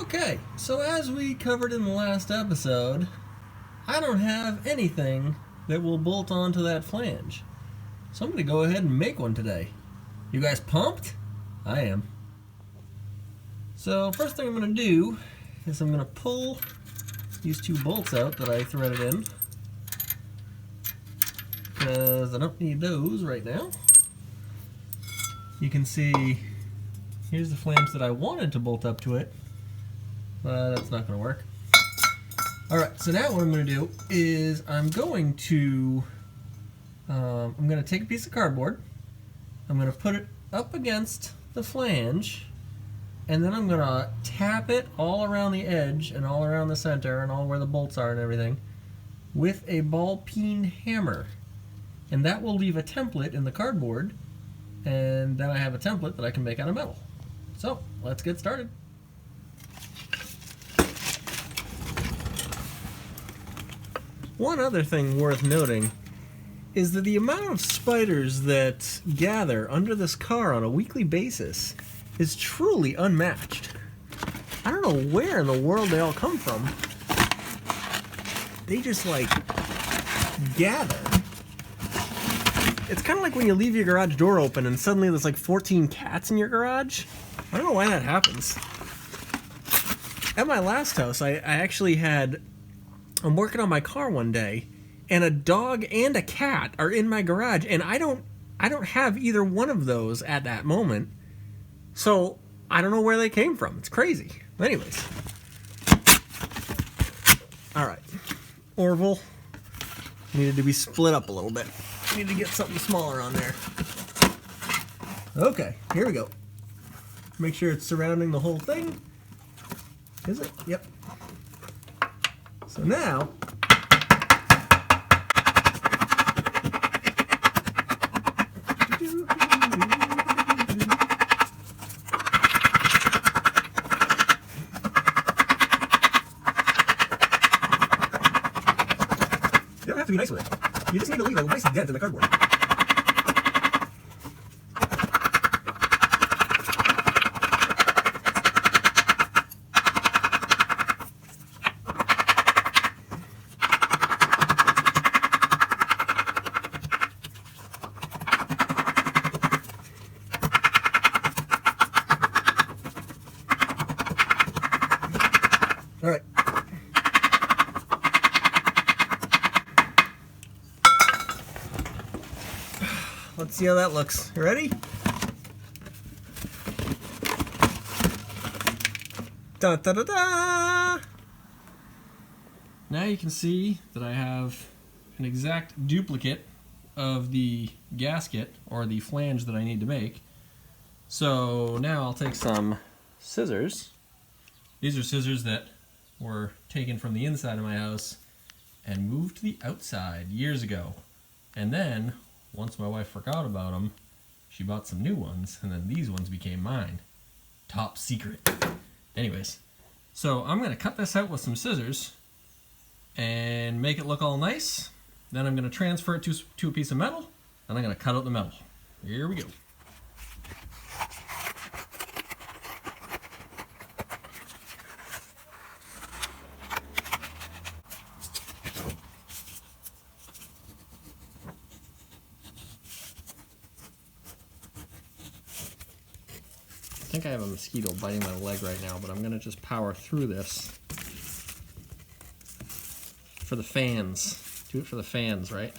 Okay, so as we covered in the last episode, I don't have anything that will bolt onto that flange. So I'm going to go ahead and make one today. You guys pumped? I am. So first thing I'm going to do is I'm going to pull these two bolts out that I threaded in, because I don't need those right now. You can see here's the flange that I wanted to bolt up to it, but that's not going to work. Alright, so now what I'm going to do is I'm going to take a piece of cardboard, I'm going to put it up against the flange, and then I'm going to tap it all around the edge and all around the center and all where the bolts are and everything with a ball-peen hammer. And that will leave a template in the cardboard, and then I have a template that I can make out of metal. So, let's get started. One other thing worth noting is that the amount of spiders that gather under this car on a weekly basis is truly unmatched. I don't know where in the world they all come from. They just like gather. It's kind of like when you leave your garage door open and suddenly there's like 14 cats in your garage. I don't know why that happens. At my last house, I'm working on my car one day, and a dog and a cat are in my garage, and I don't have either one of those at that moment. So I don't know where they came from. It's crazy. Anyways. Alright. Orville needed to be split up a little bit. Need to get something smaller on there. Okay, here we go. Make sure it's surrounding the whole thing. Is it? Yep. So now, you don't have to be nice with it. You just need to leave a nice dent in the cardboard. All right. Let's see how that looks. You ready? Da da da da! Now you can see that I have an exact duplicate of the gasket or the flange that I need to make. So now I'll take some scissors. These are scissors that were taken from the inside of my house and moved to the outside years ago. And then, once my wife forgot about them, she bought some new ones, and then these ones became mine. Top secret. Anyways, so I'm going to cut this out with some scissors and make it look all nice. Then I'm going to transfer it to a piece of metal, and I'm going to cut out the metal. Here we go. I think I have a mosquito biting my leg right now, but I'm going to just power through this for the fans. Do it for the fans, right?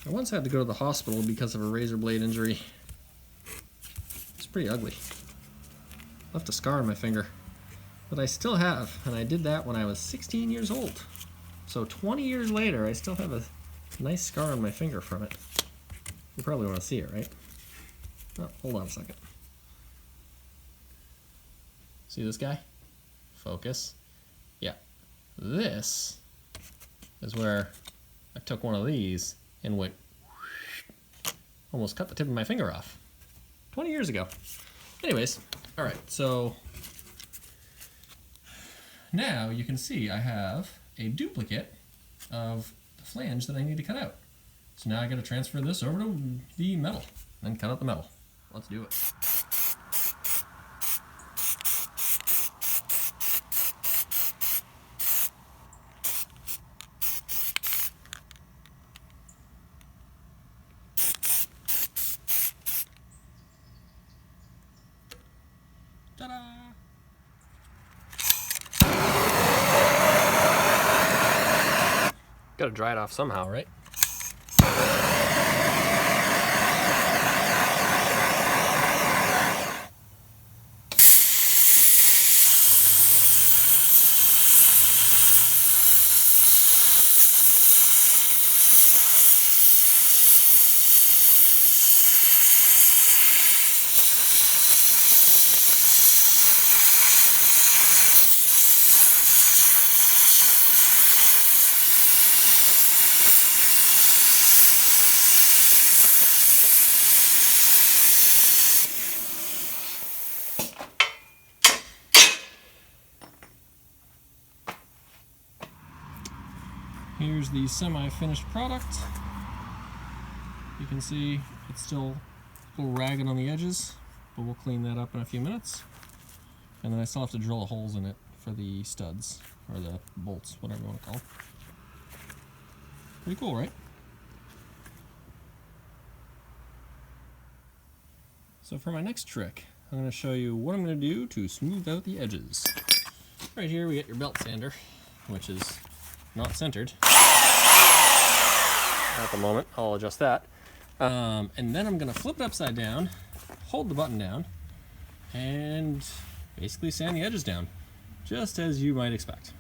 I once had to go to the hospital because of a razor blade injury. It's pretty ugly. Left a scar on my finger. But I still have, and I did that when I was 16 years old. So 20 years later, I still have a nice scar on my finger from it. You probably want to see it, right? Oh, hold on a second. See this guy? Focus. Yeah. This is where I took one of these and went almost cut the tip of my finger off. 20 years ago. Anyways, alright, so now you can see I have a duplicate of the flange that I need to cut out. So now I got to transfer this over to the metal. then cut out the metal. Let's do it. Ta-da! Gotta dry it off somehow, right? Here's the semi-finished product. You can see it's still a little ragged on the edges, but we'll clean that up in a few minutes. And then I still have to drill holes in it for the studs, or the bolts, whatever you want to call them. Pretty cool, right? So for my next trick, I'm going to show you what I'm going to do to smooth out the edges. Right here we get your belt sander, which is not centered at the moment. I'll adjust that. And then I'm going to flip it upside down, hold the button down, and basically sand the edges down, just as you might expect.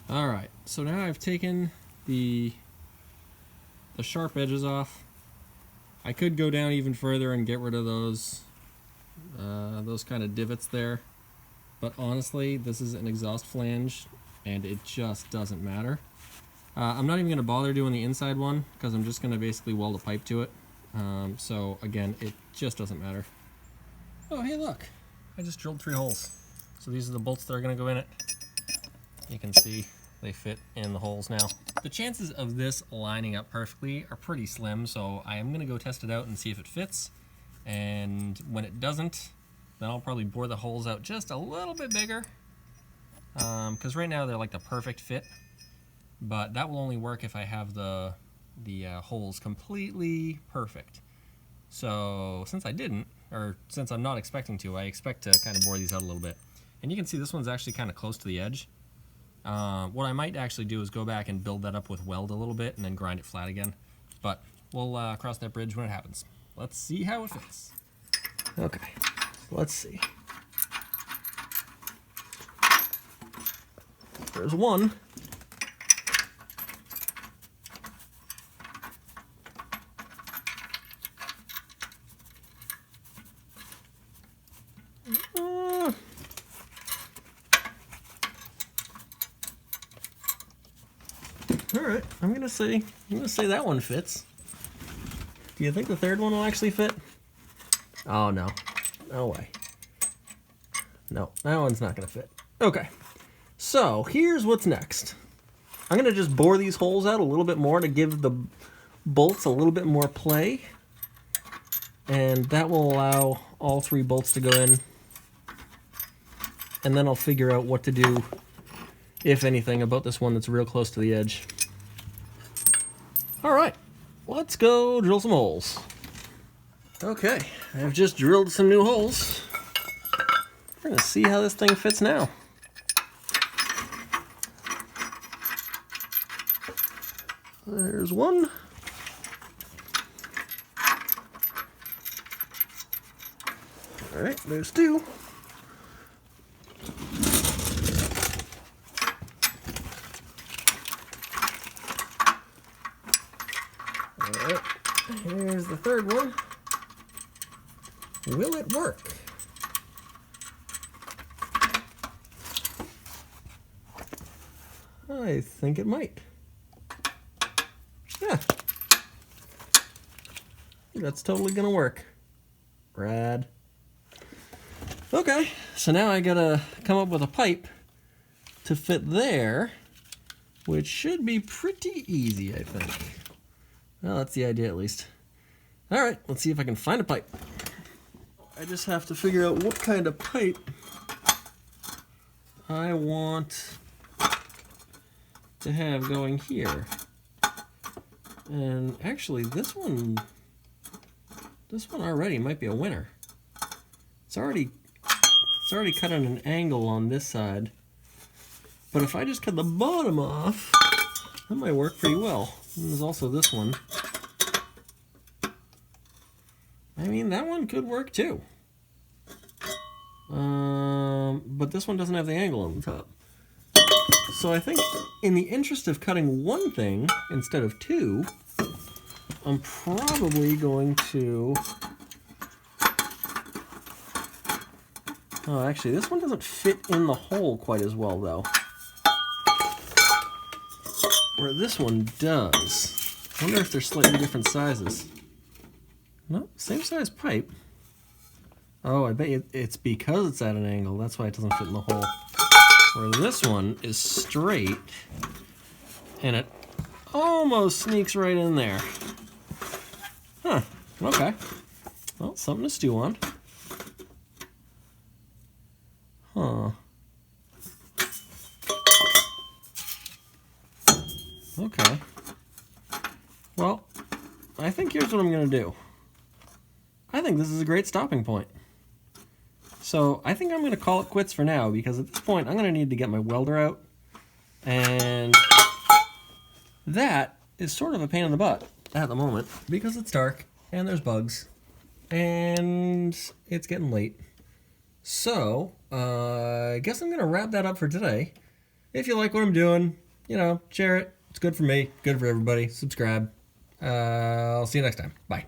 Alright, so now I've taken the sharp edges off. I could go down even further and get rid of those kind of divots there, but honestly, this is an exhaust flange and it just doesn't matter. I'm not even going to bother doing the inside one because I'm just going to basically weld a pipe to it. So again, it just doesn't matter. Oh, hey look, I just drilled 3 holes. So these are the bolts that are going to go in it. You can see they fit in the holes now. The chances of this lining up perfectly are pretty slim, so I am going to go test it out and see if it fits. And when it doesn't, then I'll probably bore the holes out just a little bit bigger. Because right now they're like the perfect fit. But that will only work if I have the holes completely perfect. So since I didn't, or since I'm not expecting to, I expect to kind of bore these out a little bit. And you can see this one's actually kind of close to the edge. What I might actually do is go back and build that up with weld a little bit and then grind it flat again. But we'll cross that bridge when it happens. Let's see how it fits. Okay, let's see. There's one. All right, I'm gonna say that one fits. Do you think the third one will actually fit? Oh no, no way. No, that one's not gonna fit. Okay, so here's what's next. I'm gonna just bore these holes out a little bit more to give the bolts a little bit more play, and that will allow all 3 bolts to go in. And then I'll figure out what to do, if anything, about this one that's real close to the edge. Alright, let's go drill some holes. Okay, I've just drilled some new holes. We're going to see how this thing fits now. There's one. Alright, there's 2. Alright, here's the third one. Will it work? I think it might. Yeah. That's totally gonna work. Rad. Okay, so now I gotta come up with a pipe to fit there, which should be pretty easy, I think. Well, that's the idea at least. All right, let's see if I can find a pipe. I just have to figure out what kind of pipe I want to have going here. And actually, this one already might be a winner. It's already cut at an angle on this side. But if I just cut the bottom off, that might work pretty well. And there's also this one. I mean, that one could work too. But this one doesn't have the angle on the top. So I think in the interest of cutting one thing instead of two, I'm probably going to... Oh, actually, this one doesn't fit in the hole quite as well, though. Where this one does. I wonder if they're slightly different sizes. No, same size pipe. Oh, I bet it's because it's at an angle. That's why it doesn't fit in the hole. Where this one is straight, and it almost sneaks right in there. Huh, okay. Well, something to stew on. Huh. Okay. Well, I think here's what I'm going to do. I think this is a great stopping point. So I think I'm going to call it quits for now, because at this point I'm going to need to get my welder out. And that is sort of a pain in the butt at the moment, because it's dark and there's bugs and it's getting late. So I guess I'm going to wrap that up for today. If you like what I'm doing, share it. It's good for me, good for everybody. Subscribe. I'll see you next time. Bye.